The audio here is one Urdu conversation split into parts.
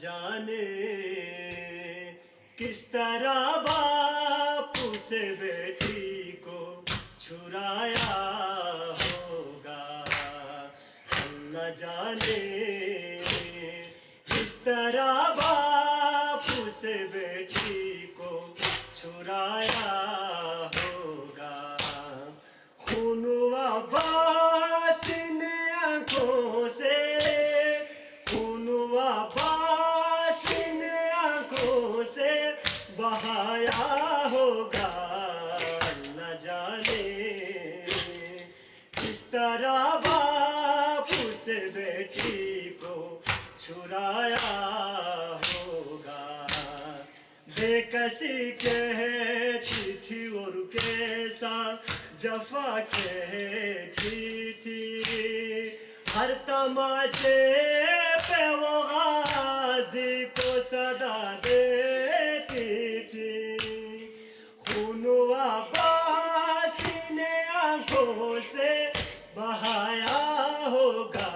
جانے کس طرح باپو سے بیٹی کو چھرایا ہوگا، اللہ جانے کس طرح باپو سے بیٹی کو چھرایا ہوگا۔ خون عباس نے آنکھوں سے، خون عباس نے آنکھوں سے بہایا ہوگا، اللہ جانے کس طرح باپو سے بیٹی کو چھرایا ہوگا۔ بے کسی کہتی تھی اور کیسا جفا کہتی تھی، ہر تماچے پہ وہ غازی کو صدا دیتی تھی۔ خون عباس نے آنکھوں سے بہایا ہوگا،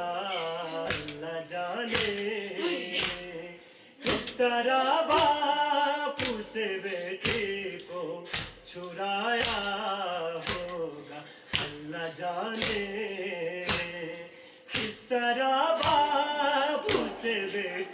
اللہ جانے کس طرح باپو سے بیٹی کو چھرایا ہوگا، اللہ جانے کس طرح باپو سے بیٹی